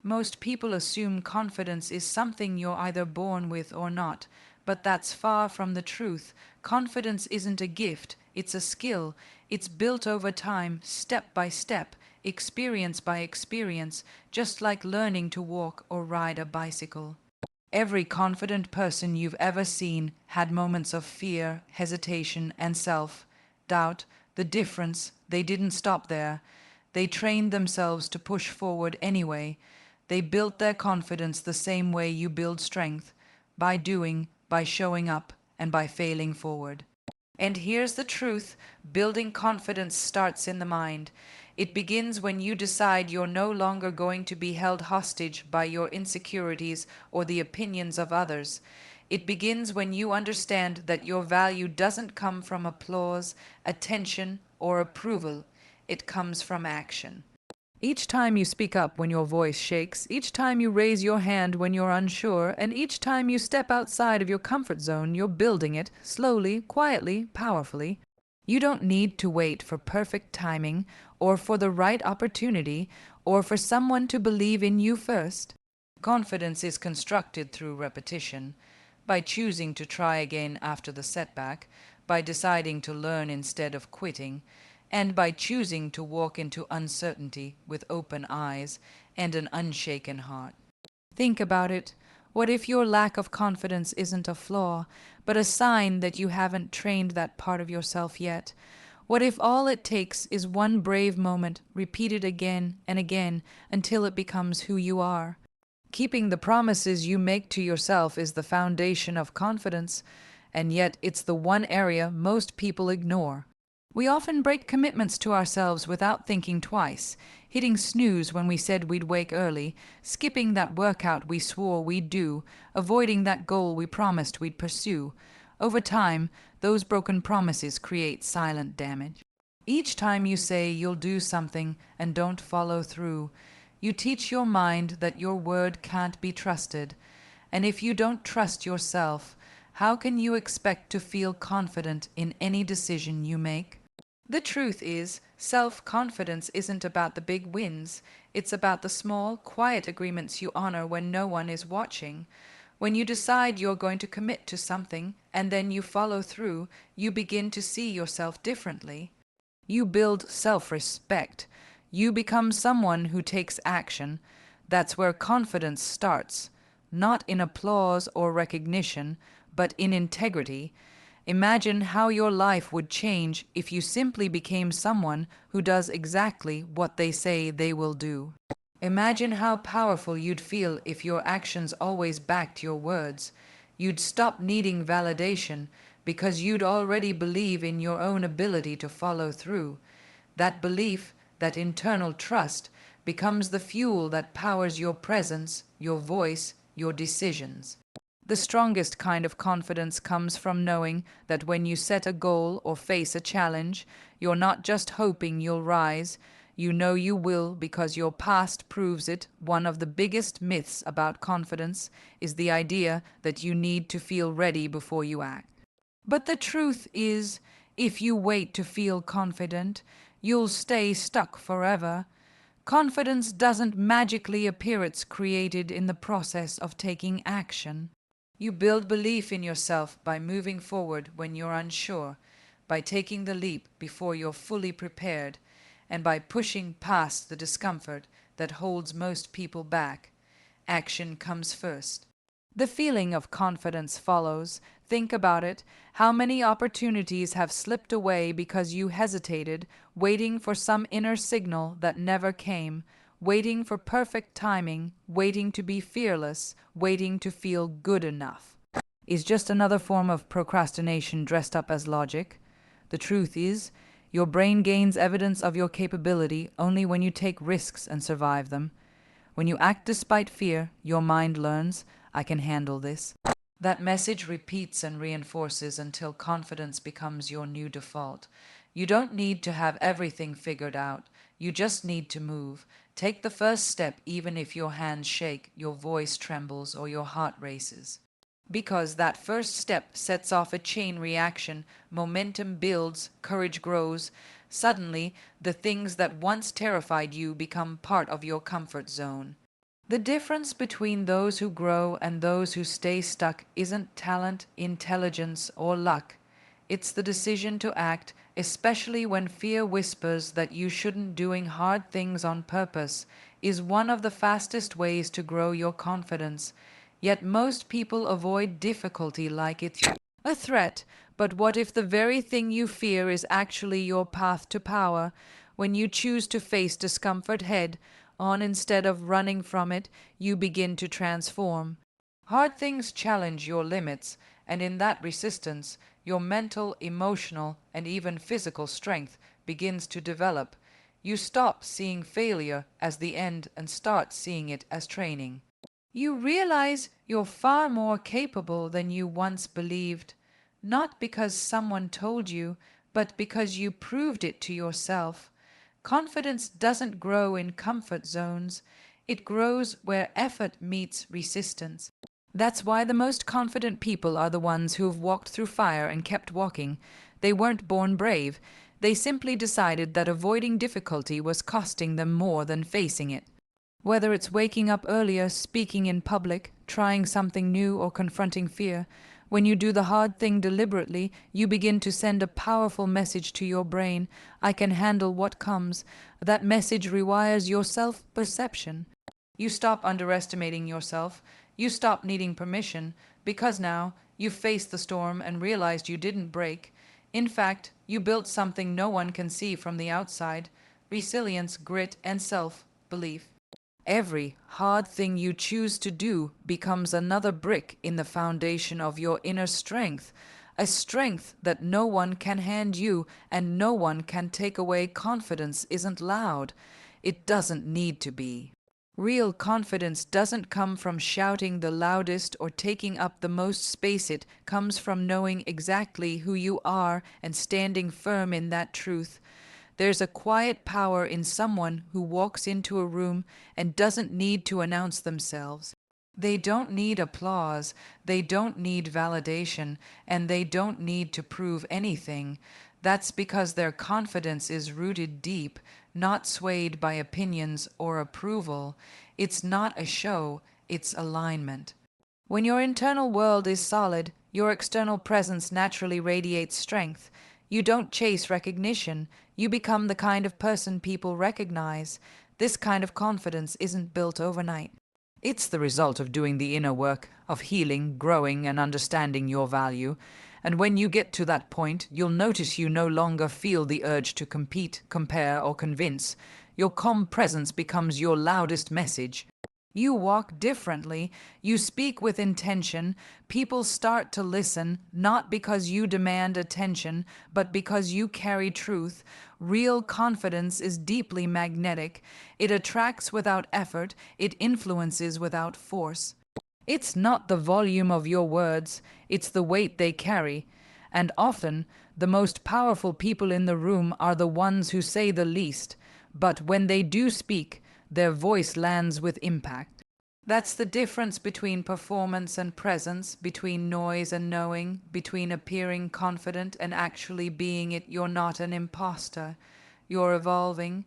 Most people assume confidence is something you're either born with or not, but that's far from the truth. Confidence isn't a gift, it's a skill. It's built over time, step by step, experience by experience, just like learning to walk or ride a bicycle. Every confident person you've ever seen had moments of fear, hesitation, and self doubt. The difference, they didn't stop there. They trained themselves to push forward anyway. They built their confidence the same way you build strength, by doing, by showing up, and by failing forward. And here's the truth: building confidence starts in the mind. It begins when you decide you're no longer going to be held hostage by your insecurities or the opinions of others. It begins when you understand that your value doesn't come from applause, attention, or approval. It comes from action. Each time you speak up when your voice shakes, each time you raise your hand when you're unsure, and each time you step outside of your comfort zone, you're building it, slowly, quietly, powerfully. You don't need to wait for perfect timing, or for the right opportunity, or for someone to believe in you first. Confidence is constructed through repetition, by choosing to try again after the setback, by deciding to learn instead of quitting, and by choosing to walk into uncertainty with open eyes and an unshaken heart. Think about it. What if your lack of confidence isn't a flaw, but a sign that you haven't trained that part of yourself yet? What if all it takes is one brave moment, repeated again and again until it becomes who you are? Keeping the promises you make to yourself is the foundation of confidence, and yet it's the one area most people ignore. We often break commitments to ourselves without thinking twice, hitting snooze when we said we'd wake early, skipping that workout we swore we'd do, avoiding that goal we promised we'd pursue. Over time, those broken promises create silent damage. Each time you say you'll do something and don't follow through, you teach your mind that your word can't be trusted. And if you don't trust yourself, how can you expect to feel confident in any decision you make? The truth is, self-confidence isn't about the big wins. It's about the small, quiet agreements you honor when no one is watching. When you decide you're going to commit to something and then you follow through, you begin to see yourself differently. You build self-respect. You become someone who takes action. That's where confidence starts, not in applause or recognition, but in integrity. Imagine how your life would change if you simply became someone who does exactly what they say they will do. Imagine how powerful you'd feel if your actions always backed your words. You'd stop needing validation because you'd already believe in your own ability to follow through. That belief, that internal trust, becomes the fuel that powers your presence, your voice, your decisions. The strongest kind of confidence comes from knowing that when you set a goal or face a challenge, you're not just hoping you'll rise. You know you will because your past proves it. One of the biggest myths about confidence is the idea that you need to feel ready before you act. But the truth is, if you wait to feel confident, you'll stay stuck forever. Confidence doesn't magically appear, it's created in the process of taking action. You build belief in yourself by moving forward when you're unsure, by taking the leap before you're fully prepared, and by pushing past the discomfort that holds most people back. Action comes first. The feeling of confidence follows. Think about it. How many opportunities have slipped away because you hesitated, waiting for some inner signal that never came, waiting for perfect timing, waiting to be fearless, waiting to feel good enough? Is just another form of procrastination dressed up as logic. The truth is, your brain gains evidence of your capability only when you take risks and survive them. When you act despite fear, your mind learns, I can handle this. That message repeats and reinforces until confidence becomes your new default. You don't need to have everything figured out. You just need to move. Take the first step even if your hands shake, your voice trembles, or your heart races. Because that first step sets off a chain reaction, momentum builds, courage grows. Suddenly, the things that once terrified you become part of your comfort zone. The difference between those who grow and those who stay stuck isn't talent, intelligence, or luck. It's the decision to act, especially when fear whispers that you shouldn't. Doing hard things on purpose is one of the fastest ways to grow your confidence. Yet most people avoid difficulty like it's a threat. But what if the very thing you fear is actually your path to power? When you choose to face discomfort head on instead of running from it, you begin to transform. Hard things challenge your limits, and in that resistance, your mental, emotional, and even physical strength begins to develop. You stop seeing failure as the end and start seeing it as training. You realize you're far more capable than you once believed, not because someone told you, but because you proved it to yourself. Confidence doesn't grow in comfort zones, it grows where effort meets resistance. That's why the most confident people are the ones who've walked through fire and kept walking. They weren't born brave, they simply decided that avoiding difficulty was costing them more than facing it. Whether it's waking up earlier, speaking in public, trying something new, or confronting fear, when you do the hard thing deliberately, you begin to send a powerful message to your brain: I can handle what comes. That message rewires your self-perception. You stop underestimating yourself. You stop needing permission, because now you've faced the storm and realized you didn't break. In fact, you built something no one can see from the outside: resilience, grit, and self-belief. Every hard thing you choose to do becomes another brick in the foundation of your inner strength, a strength that no one can hand you and no one can take away. Confidence isn't loud. It doesn't need to be. Real confidence doesn't come from shouting the loudest or taking up the most space. It comes from knowing exactly who you are and standing firm in that truth. There's a quiet power in someone who walks into a room and doesn't need to announce themselves. They don't need applause, they don't need validation, and they don't need to prove anything. That's because their confidence is rooted deep, not swayed by opinions or approval. It's not a show, it's alignment. When your internal world is solid, your external presence naturally radiates strength. You don't chase recognition, you become the kind of person people recognize. This kind of confidence isn't built overnight. It's the result of doing the inner work, of healing, growing, and understanding your value. And when you get to that point, you'll notice you no longer feel the urge to compete, compare, or convince. Your calm presence becomes your loudest message. You walk differently, you speak with intention. People start to listen, not because you demand attention, but because you carry truth. Real confidence is deeply magnetic. It attracts without effort, it influences without force. It's not the volume of your words, it's the weight they carry. And often, the most powerful people in the room are the ones who say the least. But when they do speak, their voice lands with impact. That's the difference between performance and presence, between noise and knowing, between appearing confident and actually being it. You're not an imposter. You're evolving.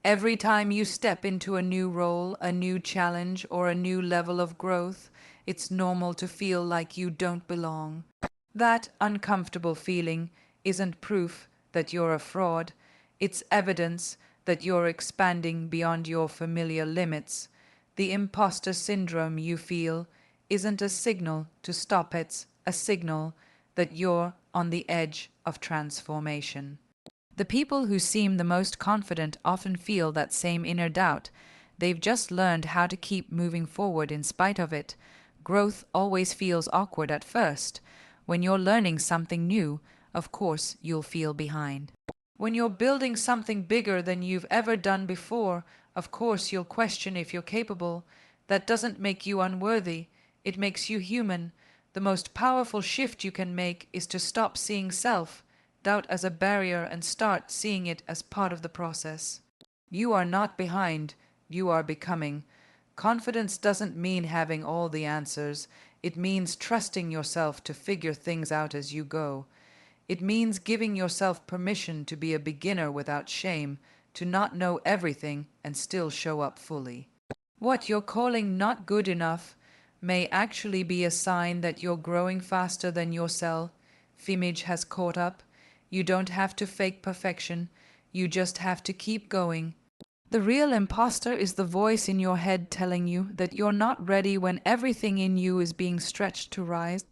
Every time you step into a new role, a new challenge, or a new level of growth, it's normal to feel like you don't belong. That uncomfortable feeling isn't proof that you're a fraud. It's evidence that you're expanding beyond your familiar limits. The imposter syndrome you feel isn't a signal to stop, it's a signal that you're on the edge of transformation. The people who seem the most confident often feel that same inner doubt. They've just learned how to keep moving forward in spite of it. Growth always feels awkward at first. When you're learning something new, of course you'll feel behind. When you're building something bigger than you've ever done before, of course you'll question if you're capable. That doesn't make you unworthy. It makes you human. The most powerful shift you can make is to stop seeing self-doubt as a barrier and start seeing it as part of the process. You are not behind. You are becoming. Confidence doesn't mean having all the answers. It means trusting yourself to figure things out as you go. It means giving yourself permission to be a beginner without shame, to not know everything and still show up fully. What you're calling not good enough may actually be a sign that you're growing faster than your self-image has caught up. You don't have to fake perfection, you just have to keep going. The real imposter is the voice in your head telling you that you're not ready when everything in you is being stretched to rise.